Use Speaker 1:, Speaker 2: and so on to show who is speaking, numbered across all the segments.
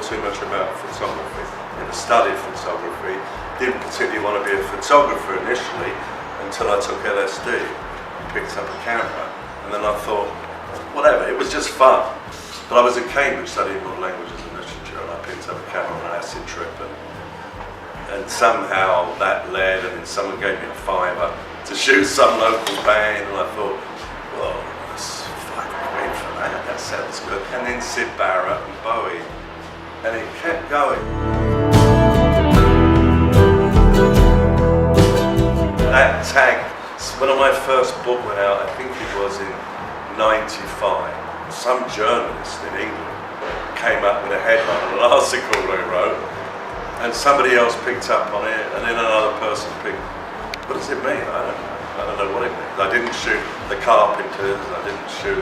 Speaker 1: too much about photography. Never studied photography. Didn't particularly want to be a photographer initially until I took LSD, picked up a camera, and then I thought, whatever, it was just fun. But I was at Cambridge studying modern languages and literature, and I picked up a camera on an acid trip, and somehow that led, and then someone gave me a £5 to shoot some local band, and I thought, well, that's £5 for that, that sounds good. And then Sid Barrett and Bowie, and it kept going. That tag, when my first book went out, I think it was in '95, some journalist in England came up with a headline, an article they wrote, and somebody else picked up on it, and then another person picked. What does it mean? I don't know what it means. I didn't shoot the Carpenters, I didn't shoot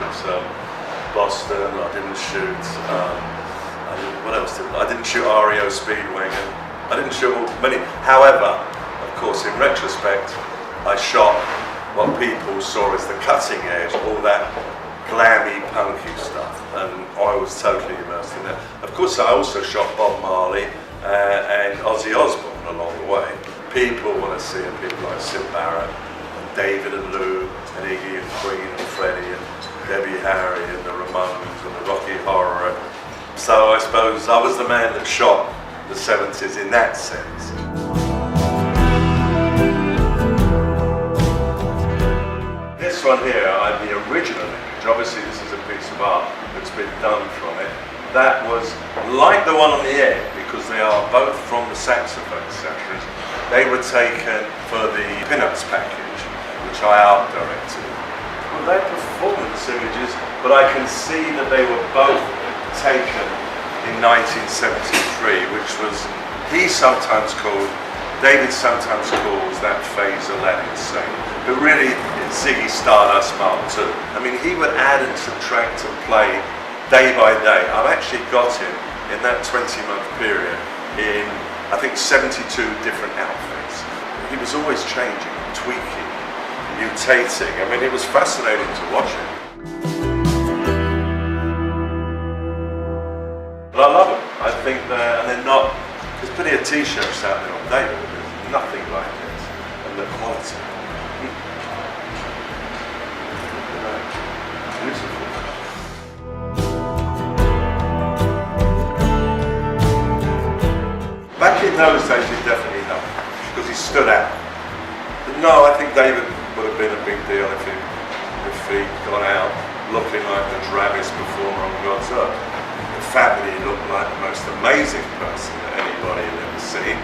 Speaker 1: Boston, I didn't shoot, what else did I didn't shoot REO Speedwagon, I didn't shoot many. However, of course, in retrospect, I shot what people saw as the cutting edge, all that glammy, punky stuff, and I was totally immersed in that. Of course, I also shot Bob Marley and Ozzy Osbourne along the way. People want to see people like Sid Barrett, and David and Lou, and Iggy and Queen and Freddie and Debbie Harry and the Ramones and the Rocky Horror. So I suppose I was the man that shot the 70s in that sense. This one here, the original image, obviously this is a piece of art that's been done from it. That was like the one on the end, because they are both from the saxophone sessions. They were taken for the Pinups package, which I art directed. Well, they're performance images, but I can see that they were both taken in 1973, which was, David sometimes calls that phase Aladdin Sane, but really it's Ziggy Stardust Mark II. I mean, he would add and subtract and play day by day. I've actually got him in that 20-month period in, I think, 72 different outfits. He was always changing, tweaking, mutating. I mean, it was fascinating to watch him. But I love them. I think and they're not, there's plenty of t-shirts out there on David, but there's nothing like this. And the quality. Beautiful. Back in those days, it definitely helped, because he stood out. But no, I think David would have been a big deal if he'd gone out looking like the drabbest performer on God's earth. The fact that he looked like the most amazing person that anybody had ever seen,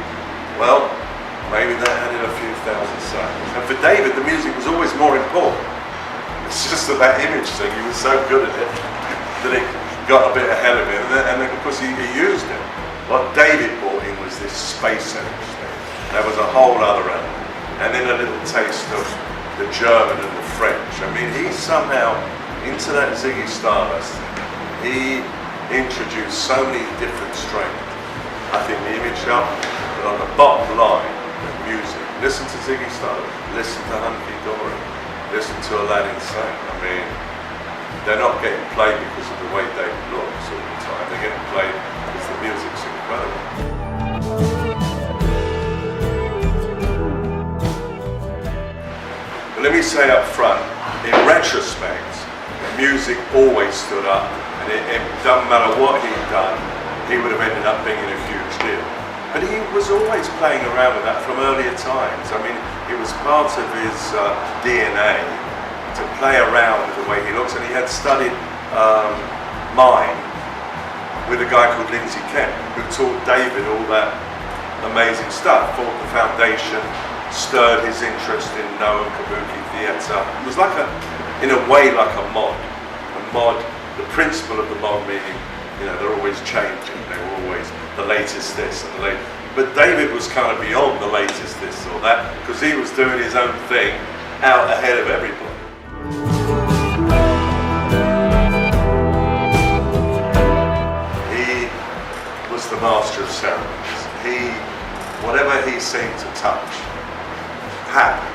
Speaker 1: well, maybe that added a few thousand sales. And for David, the music was always more important. It's just that image thing, he was so good at it that it got a bit ahead of him, and then of course he used it. What David brought in was this space image thing. There was a whole other element. And then a little taste of the German and the French. I mean, he somehow, into that Ziggy Stardust, he introduced so many different strains. I think the image helped, but on the bottom line, the music. Listen to Ziggy Stardust, listen to Hunky Dory, listen to Aladdin Sane. I mean, they're not getting played because of the way David looks all the time. They're getting played because the music's incredible. But let me say up front, in retrospect, the music always stood up, and it doesn't matter what he'd done, he would have ended up being a huge deal. But he was always playing around with that from earlier times. I mean, it was part of his DNA to play around with the way he looks, and he had studied mime with a guy called Lindsay Kemp, who taught David all that amazing stuff, thought the foundation, stirred his interest in Noh and Kabuki theatre. It was like in a way, like a mod. A mod, the principle of the mod meaning, you know, they're always changing, they were always the latest this and the latest. But David was kind of beyond the latest this or that, because he was doing his own thing out ahead of everybody. He was the master of ceremonies. Whatever he seemed to touch, happened.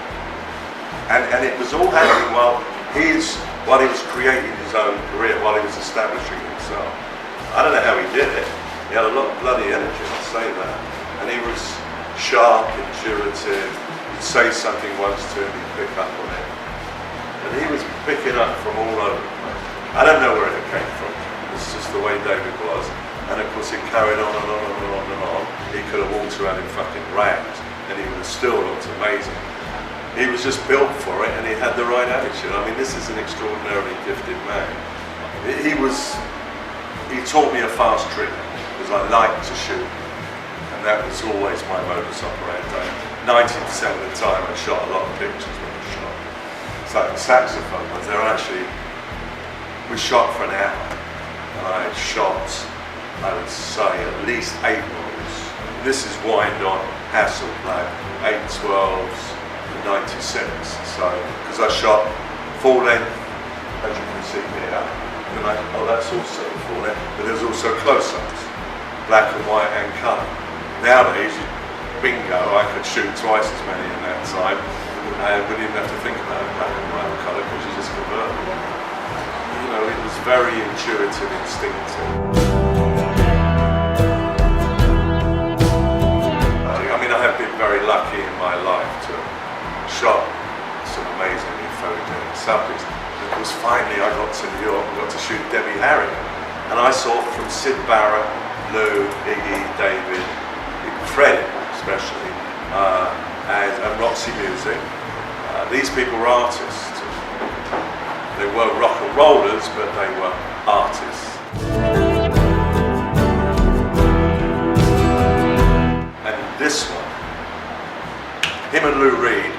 Speaker 1: And it was all happening while he was creating his own career, while he was establishing himself. I don't know how he did it. He had a lot of bloody energy, I'll say that. And he was sharp, intuitive. You'd say something once to him, he'd pick up on it. And he was picking up from all over the place. I don't know where it came from. It's just the way David was. And of course it carried on and on and on and on. He could have walked around in fucking rags and he would have still looked amazing. He was just built for it and he had the right attitude. I mean, this is an extraordinarily gifted man. He taught me a fast trick because I liked to shoot. And that was always my modus operandi. 90% of the time I shot a lot of pictures when I shot. It's like the saxophone ones, we shot for an hour. And I shot, I would say, at least 8 rolls. This is wind on Hasselblad, 812s, 96. So, because I shot full length, as you can see here, and that's also full length, but there's also close-ups, black and white and colour. Nowadays, bingo, I could shoot twice as many in that time, and wouldn't even have to think about black and white or colour because you just convert it. You know, it was very intuitive, instinctive. I mean, I have been very lucky in my life to have shot some amazingly photogenic subjects. And of course, finally I got to New York and got to shoot Debbie Harry. And I saw from Syd Barrett, Lou, Iggy, David, Fred especially, and Roxy Music. These people were artists. They were rock and rollers, but they were artists. And this one, him and Lou Reed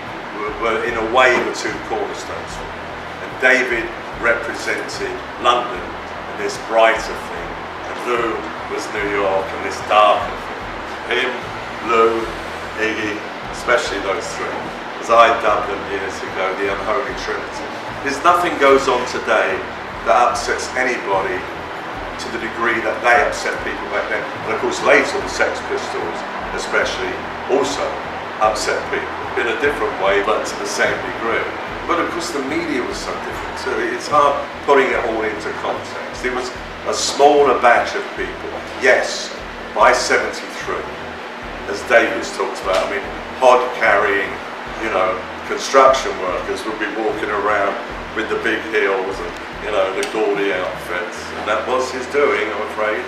Speaker 1: were in a way the two cornerstones for me. And David represented London and this brighter thing, and Lou was New York and this darker thing. Him, Lou, Iggy, especially those three, as I dubbed them years ago, the unholy trinity. There's nothing goes on today that upsets anybody to the degree that they upset people back then. And of course later the Sex Pistols especially also upset people in a different way but to the same degree. But of course the media was so different too. It's hard putting it all into context. It was a smaller batch of people. Yes, by 73, as Davis talks about, I mean, hod carrying, you know, construction workers would be walking around with the big heels and, you know, the gaudy outfits. And that was his doing, I'm afraid.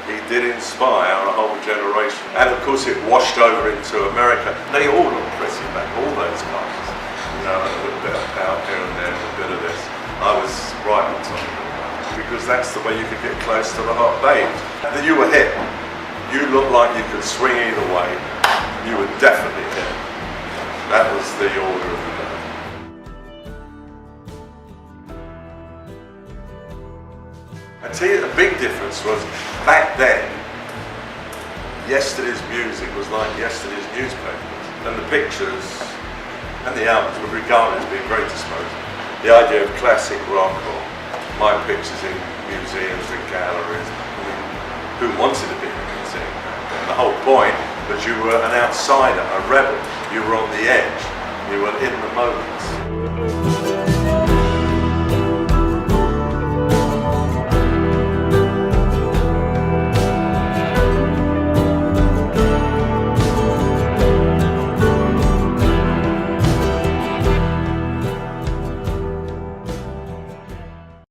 Speaker 1: He did inspire a whole generation. And of course it washed over into America. They all look pretty back, all those guys. You know, a little bit of pout here and there, a bit of this. I was right on top of it. Because that's the way you could get close to the hot babe. And you were hit. You looked like you could swing either way. You were definitely hit. That was the order of the day. I tell you, the big difference was back then, yesterday's music was like yesterday's newspapers, and the pictures and the albums were regarded as being very disposable. The idea of classic rock or my pictures in museums and galleries, I mean, who wanted to be in a museum? And the whole point was you were an outsider, a rebel. You were on the edge. You were in the moment.